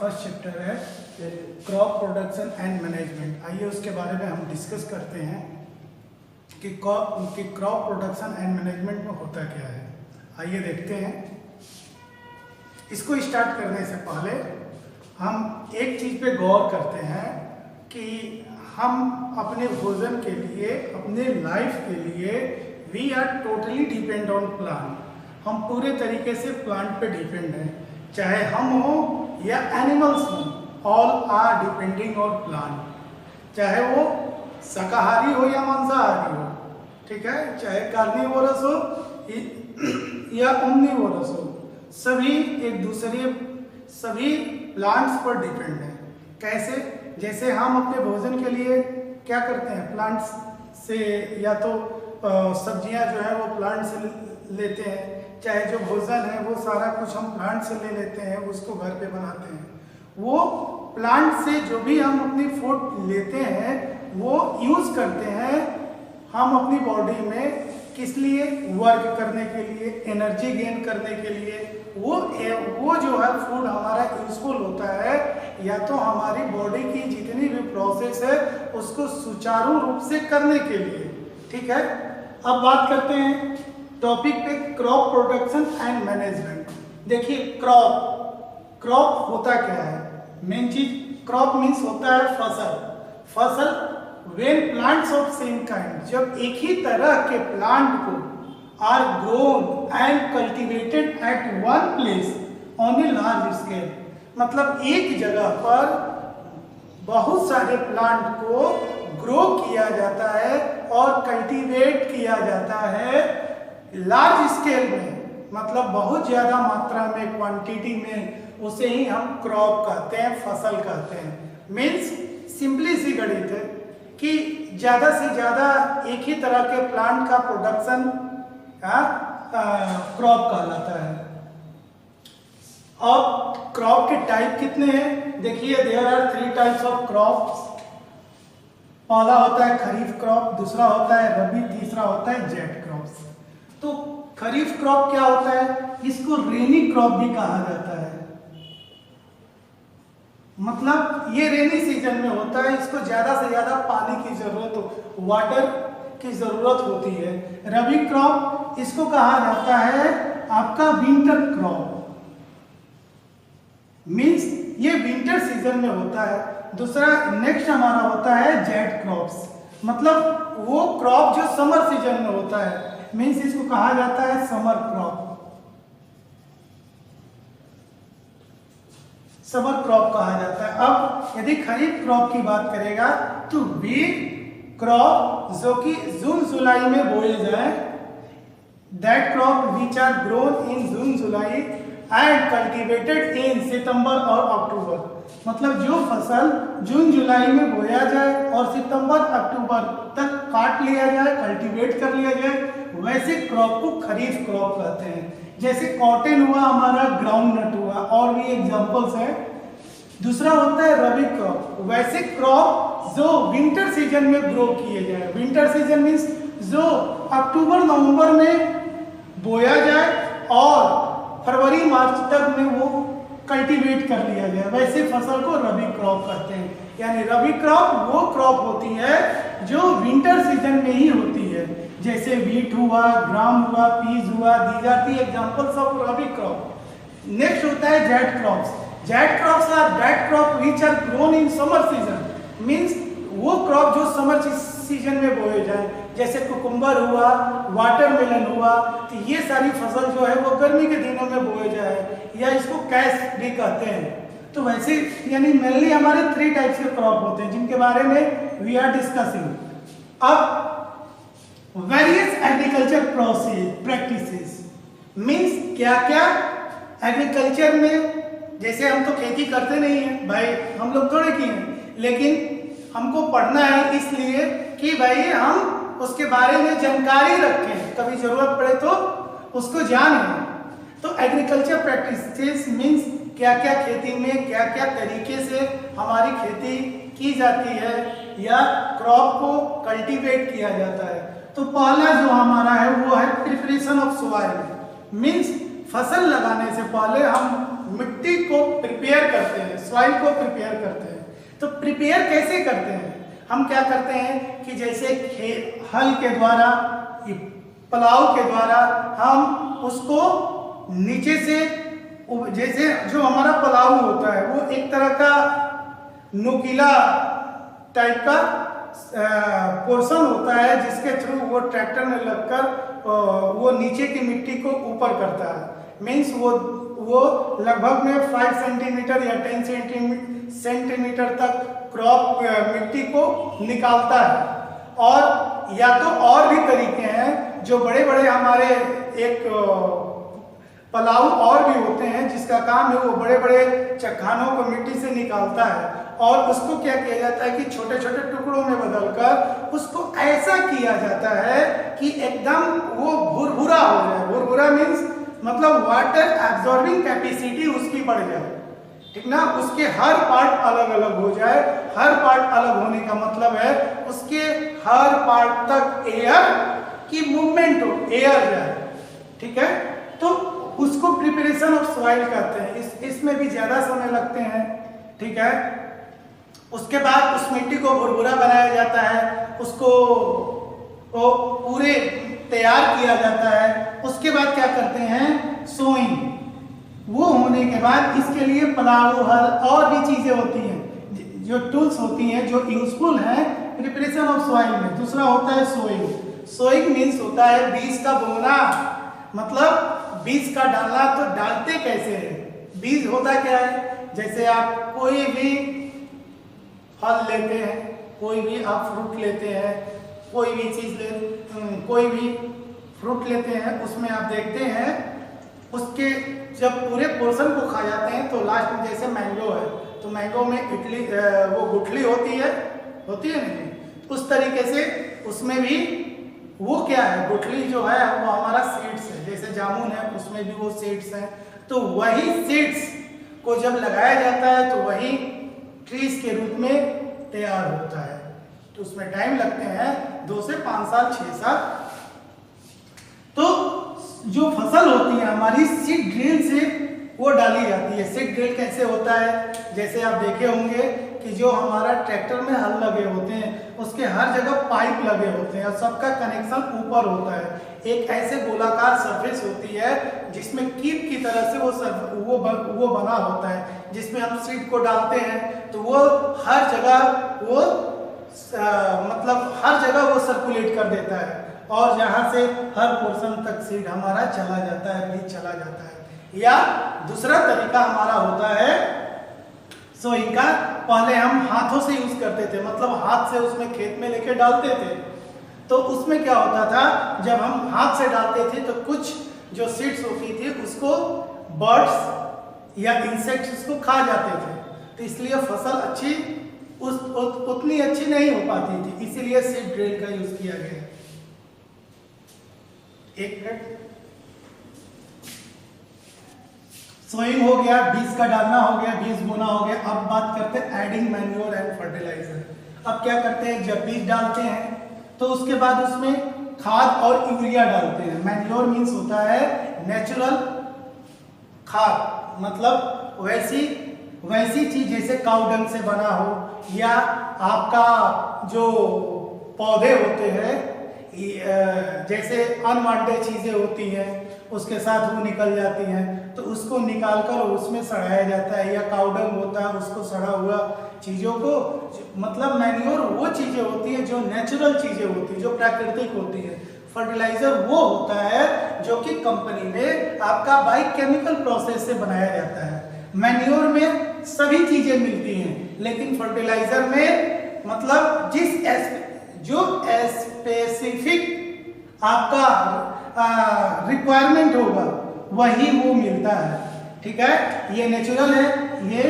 First chapter है crop production and management. आइए उसके बारे में हम डिस्कस करते हैं कि क्रॉप प्रोडक्शन एंड मैनेजमेंट में होता क्या है। आइए देखते हैं। इसको स्टार्ट करने से पहले हम एक चीज़ पे गौर करते हैं कि हम अपने भोजन के लिए, अपने लाइफ के लिए we are totally depend on plant. हम पूरे तरीके से प्लांट पे डिपेंड हैं, चाहे हम हो या एनिमल्स हों, all are depending on plant. चाहे वो शाकाहारी हो या मांसाहारी हो, ठीक है, चाहे कार्निवोरस हो या ओमनिवोरस हो, सभी एक दूसरे सभी प्लांट्स पर डिपेंड हैं। कैसे? जैसे हम अपने भोजन के लिए क्या करते हैं, प्लांट्स से या तो सब्जियां जो है वो प्लांट से लेते हैं, चाहे जो भोजन है वो सारा कुछ हम प्लांट से ले लेते हैं, उसको घर पे बनाते हैं। वो प्लांट से जो भी हम अपनी फूड लेते हैं वो यूज़ करते हैं हम अपनी बॉडी में, किस लिए? वर्क करने के लिए, एनर्जी गेन करने के लिए। वो जो है फूड हमारा यूजफुल होता है या तो हमारी बॉडी की जितनी भी प्रोसेस है उसको सुचारू रूप से करने के लिए, ठीक है। अब बात करते हैं टॉपिक पे क्रॉप प्रोडक्शन एंड मैनेजमेंट। देखिए क्रॉप होता क्या है? मेन चीज क्रॉप मीन्स होता है फसल। When plants of same kind, जब एक ही तरह के प्लांट को are grown and cultivated at one place on a large scale, मतलब एक जगह पर बहुत सारे प्लांट को ग्रो किया जाता है और कल्टीवेट किया जाता है लार्ज स्केल में, मतलब बहुत ज़्यादा मात्रा में, क्वांटिटी में, उसे ही हम क्रॉप कहते हैं, फसल कहते हैं। मीन्स सिंपली सी गणित है कि ज़्यादा से ज़्यादा एक ही तरह के प्लांट का प्रोडक्शन क्रॉप कहलाता है। और क्रॉप के टाइप कितने हैं? देखिए there are 3 types of crops. पहला होता है खरीफ क्रॉप, दूसरा होता है रबी, तीसरा होता है जेट क्रॉप्स। तो खरीफ क्रॉप क्या होता है? इसको रेनी क्रॉप भी कहा जाता है, मतलब ये रेनी सीजन में होता है, इसको ज्यादा से ज्यादा पानी की जरूरत, वाटर की जरूरत होती है। रबी क्रॉप इसको कहा जाता है आपका विंटर क्रॉप, मींस ये विंटर सीजन में होता है। दूसरा नेक्स्ट हमारा होता है जेट क्रॉप्स, मतलब वो क्रॉप जो समर सीजन में होता है, मींस इसको कहा जाता है समर क्रॉप। समर क्रॉप कहा जाता है। अब यदि खरीफ क्रॉप की बात करेगा तो वीट क्रॉप जो कि जून जुलाई में बोए जाए, that crop which are grown in June July and cultivated in सितंबर और अक्टूबर, मतलब जो फसल जून जुलाई में बोया जाए और सितंबर अक्टूबर तक काट लिया जाए, कल्टीवेट कर लिया जाए, वैसे क्रॉप को खरीफ क्रॉप कहते हैं। जैसे कॉटन हुआ हमारा, ग्राउंड नट हुआ, और भी एग्जांपल्स हैं। दूसरा होता है रबी क्रॉप, वैसे क्रॉप जो विंटर सीजन में ग्रो किए जाए। विंटर सीजन मीन्स जो अक्टूबर नवंबर में बोया जाए और फरवरी मार्च तक में वो कल्टीवेट कर लिया जाए, वैसे फसल को रबी क्रॉप कहते हैं। यानी रबी क्रॉप वो क्रॉप होती है जो विंटर सीजन में ही होती है, जैसे व्हीट हुआ, ग्राम हुआ, पीज हुआ, दी जाती है examples of rabi crop. Next होता है zaid crops. Zaid crops are that crop which are grown in summer season, means वो क्रॉप जो समर सीजन में बोए जाए, जैसे कुकुम्बर हुआ, वाटरमेलन हुआ, तो ये सारी फसल जो है वो गर्मी के दिनों में बोए जाए, या इसको कैश भी कहते हैं। तो वैसे यानी मेनली हमारे 3 टाइप्स के क्रॉप होते हैं जिनके बारे में वी आर डिस्कसिंग। अब वेरियस एग्रीकल्चर प्रैक्टिसेस मीन्स क्या क्या एग्रीकल्चर में, जैसे हम तो खेती करते नहीं हैं भाई, हम लोग थोड़े किए हैं, लेकिन हमको पढ़ना है इसलिए कि भाई हम उसके बारे में जानकारी रखें, कभी जरूरत पड़े तो उसको जानें। तो एग्रीकल्चर प्रैक्टिसेस मीन्स क्या क्या खेती में क्या क्या तरीके से हमारी खेती की जाती है या क्रॉप को कल्टीवेट किया जाता है। तो पहला जो हमारा है वो है प्रिपरेशन ऑफ सॉइल, मीन्स फसल लगाने से पहले हम मिट्टी को प्रिपेयर करते हैं, सॉइल को प्रिपेयर करते हैं। तो प्रिपेयर कैसे करते हैं? हम क्या करते हैं कि जैसे हल के द्वारा, पलाव के द्वारा हम उसको नीचे से, जैसे जो हमारा पलाव होता है वो एक तरह का नुकीला टाइप का पोर्शन होता है जिसके थ्रू वो ट्रैक्टर में लगकर वो नीचे की मिट्टी को ऊपर करता है। मीन्स वो लगभग में 5 सेंटीमीटर या 10 सेंटीमीटर तक क्रॉप मिट्टी को निकालता है। और या तो और भी तरीके हैं, जो बड़े बड़े हमारे एक पलाऊ और भी होते हैं जिसका काम है वो बड़े बड़े चट्टानों को मिट्टी से निकालता है और उसको क्या किया जाता है कि छोटे छोटे टुकड़ों में बदलकर उसको ऐसा किया जाता है कि एकदम वो भुरभुरा हो जाए। भुरभुरा मीन्स मतलब वाटर एब्जॉर्बिंग कैपेसिटी उसकी बढ़ जाए, ठीक ना। उसके हर पार्ट अलग अलग हो जाए। हर पार्ट अलग होने का मतलब है उसके हर पार्ट तक एयर की मूवमेंट हो, एयर जाए, ठीक है। तो उसको प्रिपरेशन ऑफ सॉइल कहते हैं। इसमें भी ज्यादा समय लगते हैं, ठीक है। उसके बाद उस मिट्टी को भुरभुरा बनाया जाता है, उसको पूरे तैयार किया जाता है। उसके बाद क्या करते हैं, सोइंग। वो होने के बाद इसके लिए पलाऊ, हल और भी चीजें होती हैं, जो टूल्स होती हैं जो यूजफुल हैं प्रिपरेशन ऑफ सॉइल में। दूसरा होता है सोइंग। सोइंग मीन्स होता है बीज का बोना, मतलब बीज का डालना। तो डालते कैसे हैं? बीज होता क्या है, जैसे आप कोई भी फल लेते हैं, कोई भी आप फ्रूट लेते हैं, कोई भी कोई भी फ्रूट लेते हैं, उसमें आप देखते हैं उसके जब पूरे पोर्शन को खा जाते हैं तो लास्ट में, जैसे मैंगो है तो मैंगो में वो गुठली होती है नहीं, उस तरीके से उसमें भी वो क्या है, गुठली जो है वो हमारा सीड्स है। जैसे जामुन है उसमें भी वो सीड्स हैं। तो वही सीड्स को जब लगाया जाता है तो वही ट्रीज के रूप में तैयार होता है। तो उसमें टाइम लगते हैं 2 से 5 साल, 6 साल। तो जो फसल होती है हमारी सीड ड्रिल से वो डाली जाती है। सीड ड्रिल कैसे होता है, जैसे आप देखे होंगे कि जो हमारा ट्रैक्टर में हल लगे होते हैं उसके हर जगह पाइप लगे होते हैं और सबका कनेक्शन ऊपर होता है। एक ऐसे गोलाकार सरफेस होती है जिसमें कीप की तरह से वो बना होता है, जिसमें हम सीड को डालते हैं तो वो हर जगह वो मतलब हर जगह वो सर्कुलेट कर देता है और जहां से हर पोर्शन तक सीड हमारा चला जाता है, बीज चला जाता है। या दूसरा तरीका हमारा होता है सोइंग का। पहले हम हाथों से यूज करते थे, मतलब हाथ से उसमें खेत में लेके डालते थे। तो उसमें क्या होता था, जब हम हाथ से डालते थे तो कुछ जो सीड्स होती थी उसको बर्ड्स या इंसेक्ट्स उसको खा जाते थे, तो इसलिए फसल अच्छी उतनी अच्छी नहीं हो पाती थी, इसीलिए सीड ड्रिल का यूज किया गया। एक मिनट, सोइंग हो गया, बीज का डालना हो गया, बीज बोना हो गया। अब बात करते हैं एडिंग मैन्योर एंड फर्टिलाइजर। अब क्या करते हैं, जब बीज डालते हैं तो उसके बाद उसमें खाद और यूरिया डालते हैं। मैन्योर मीन्स होता है नेचुरल खाद, मतलब वैसी चीज जैसे काऊ डंग से बना हो या आपका जो पौधे होते हैं जैसे अनवांटेड चीजें होती हैं उसके साथ वो निकल जाती हैं तो उसको निकालकर उसमें सड़ाया जाता है, या काउडंग होता है उसको सड़ा हुआ चीजों को, मतलब मैन्योर वो चीजें होती हैं जो नेचुरल चीजें होती हैं, जो प्राकृतिक होती है। फर्टिलाइजर वो होता है जो कि कंपनी में आपका बाय केमिकल प्रोसेस से बनाया जाता है। मैन्योर में सभी चीजें मिलती हैं, लेकिन फर्टिलाइजर में मतलब जो स्पेसिफिक आपका रिक्वायरमेंट होगा वही वो मिलता है, ठीक है। ये नेचुरल है, ये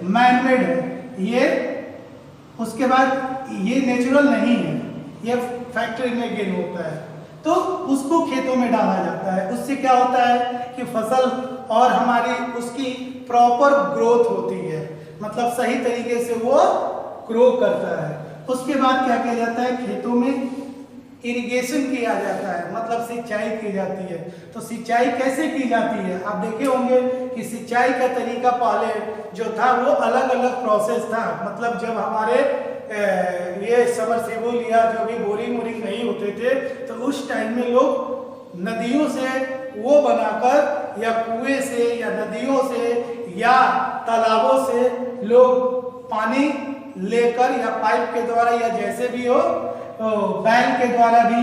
मैनमेड है, ये उसके बाद ये नेचुरल नहीं है, ये फैक्ट्री में गेन होता है, तो उसको खेतों में डाला जाता है। उससे क्या होता है कि फसल और हमारी उसकी प्रॉपर ग्रोथ होती है, मतलब सही तरीके से वो ग्रो करता है। उसके बाद क्या किया जाता है, खेतों में इरिगेशन किया जाता है, मतलब सिंचाई की जाती है। तो सिंचाई कैसे की जाती है, आप देखे होंगे कि सिंचाई का तरीका पहले जो था वो अलग अलग प्रोसेस था। मतलब जब हमारे ये सबमर्सिबल या जो भी बोरिंग वोरिंग नहीं होते थे, तो उस टाइम में लोग नदियों से वो बनाकर या कुएं से या नदियों से या तालाबों से लोग पानी लेकर या पाइप के द्वारा या जैसे भी हो बैल के द्वारा भी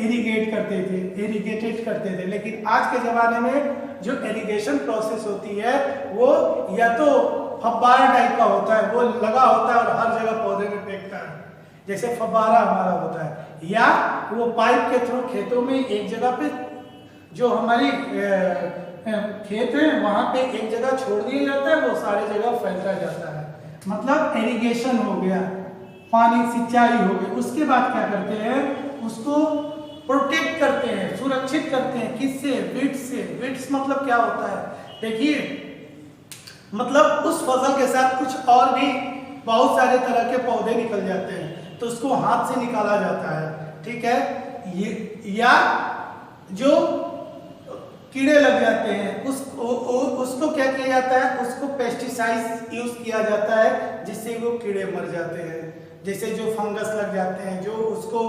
इरिगेटेड करते थे। लेकिन आज के ज़माने में जो इरिगेशन प्रोसेस होती है वो या तो फव्वारा टाइप का होता है, वो लगा होता है और हर जगह पौधे में फेंकता है, जैसे फव्वारा हमारा होता है, या वो पाइप के थ्रू खेतों में एक जगह पे जो हमारी खेत है वहाँ पे एक जगह छोड़ दिया जाता है, वो सारी जगह फैलता जाता है। मतलब इरिगेशन हो गया, पानी सिंचाई हो गई। उसके बाद क्या करते हैं, उसको प्रोटेक्ट करते हैं, सुरक्षित करते हैं। किससे? वीड्स से। वीड्स मतलब क्या होता है, देखिए मतलब उस फसल के साथ कुछ और भी बहुत सारे तरह के पौधे निकल जाते हैं, तो उसको हाथ से निकाला जाता है, ठीक है। ये या जो कीड़े लग जाते हैं उसको क्या किया जाता है, उसको पेस्टिसाइड यूज किया जाता है जिससे वो कीड़े मर जाते हैं। जैसे जो फंगस लग जाते हैं, जो उसको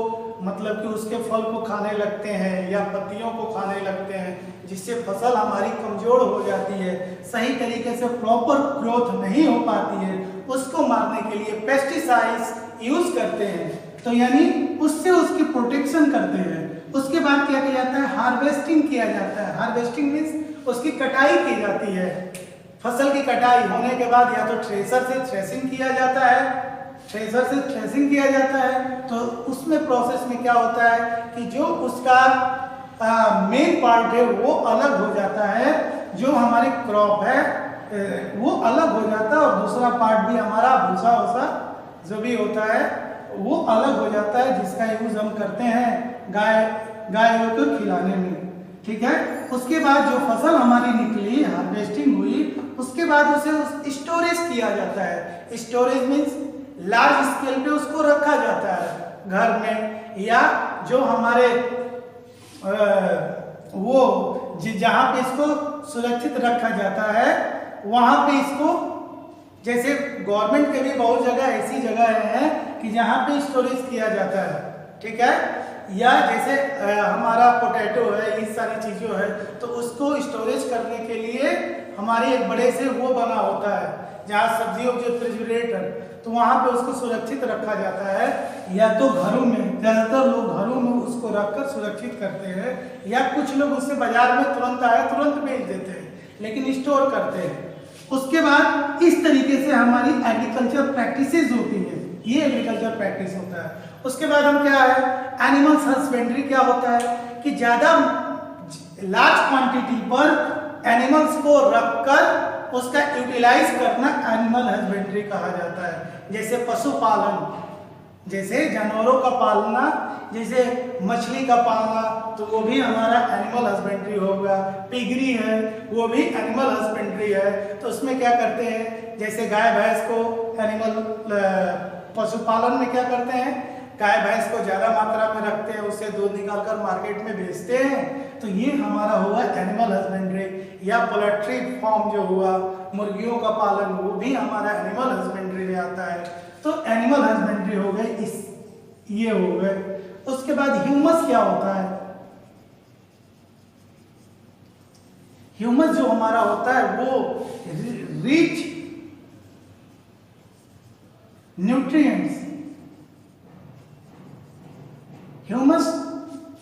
मतलब कि उसके फल को खाने लगते हैं या पत्तियों को खाने लगते हैं, जिससे फसल हमारी कमजोर हो जाती है, सही तरीके से प्रॉपर ग्रोथ नहीं हो पाती है, उसको मारने के लिए पेस्टिसाइड्स यूज करते हैं। तो यानी उससे उसकी प्रोटेक्शन करते हैं। उसके बाद क्या किया जाता है, हार्वेस्टिंग किया जाता है। हार्वेस्टिंग मीन्स उसकी कटाई की जाती है। फसल की कटाई होने के बाद या तो थ्रेसर से थ्रेसिंग किया जाता है, थ्रेसर से थ्रेसिंग किया जाता है। तो उसमें प्रोसेस में क्या होता है कि जो उसका मेन पार्ट है वो अलग हो जाता है, जो हमारी क्रॉप है वो अलग हो जाता है, और दूसरा पार्ट भी हमारा भूसा वूसा जो भी होता है वो अलग हो जाता है, जिसका यूज हम करते हैं गायों को खिलाने में, ठीक है। उसके बाद जो फसल हमारी निकली, हार्वेस्टिंग हुई, उसके बाद उसे स्टोरेज किया जाता है। स्टोरेज मीन्स लार्ज स्केल पे उसको रखा जाता है घर में, या जो हमारे वो जहाँ पे इसको सुरक्षित रखा जाता है वहाँ पे इसको, जैसे गवर्नमेंट के भी बहुत जगह ऐसी जगह है कि जहाँ पे स्टोरेज किया जाता है, ठीक है। या जैसे हमारा पोटैटो है, इस सारी चीज़ों है, तो उसको स्टोरेज करने के लिए हमारे एक बड़े से वो बना होता है जहाँ सब्जियों के रेफ्रिजरेटर, तो वहाँ पे उसको सुरक्षित रखा जाता है। या तो घरों में, ज़्यादातर लोग घरों में उसको रखकर सुरक्षित करते हैं, या कुछ लोग उससे बाजार में तुरंत आए तुरंत बेच देते हैं, लेकिन स्टोर करते हैं। उसके बाद इस तरीके से हमारी एग्रीकल्चर प्रैक्टिसेस होती है, ये एग्रीकल्चर प्रैक्टिस होता है। उसके बाद हम क्या है, एनिमल्स हस्बेंड्री क्या होता है कि ज़्यादा लार्ज क्वांटिटी पर एनिमल्स को रखकर उसका यूटिलाइज करना एनिमल हस्बेंड्री कहा जाता है। जैसे पशुपालन, जैसे जानवरों का पालना, जैसे मछली का पालना, तो वो भी हमारा एनिमल हस्बेंड्री होगा। पिगरी है वो भी एनिमल हस्बेंड्री है। तो उसमें क्या करते हैं, जैसे गाय भैंस को एनिमल पशुपालन में क्या करते हैं, गाय भैंस को ज़्यादा मात्रा में रखते हैं, उससे दूध निकालकर मार्केट में बेचते हैं, तो ये हमारा हुआ एनिमल हस्बेंड्री। या पोल्ट्री फार्म जो हुआ, मुर्गियों का पालन, वो भी हमारा एनिमल हस्बेंड्री में आता है। तो एनिमल हस्बेंड्री हो गए, ये हो गए। उसके बाद ह्यूमस क्या होता है, ह्यूमस जो हमारा होता है वो रिच न्यूट्रिएंट्स, ह्यूमस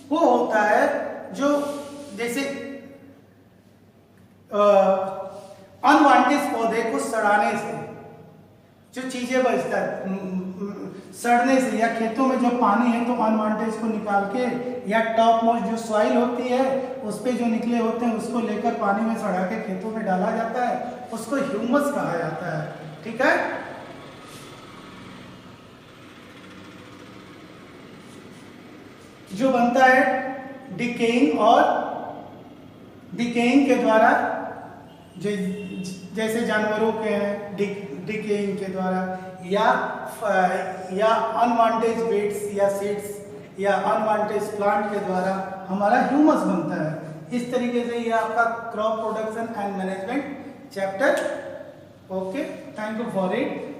वो होता है जो जैसे अनवांटेड पौधे को सड़ाने से जो चीजें बचता है, सड़ने से, या खेतों में जो पानी है तो अनवांटेज को निकाल के, या टॉप मोस्ट जो सॉइल होती है उस पे जो निकले होते हैं उसको लेकर पानी में सड़ा के खेतों में डाला जाता है, उसको ह्यूमस कहा जाता है, ठीक है। जो बनता है डिकेइंग, और डिकेइंग के द्वारा, जैसे जानवरों के हैं डिकेइंग के द्वारा, या अनवांटेड वेट्स या सीड्स या अनवांटेड प्लांट के द्वारा हमारा ह्यूमस बनता है। इस तरीके से ये आपका crop production and management chapter. Okay, thank you for it.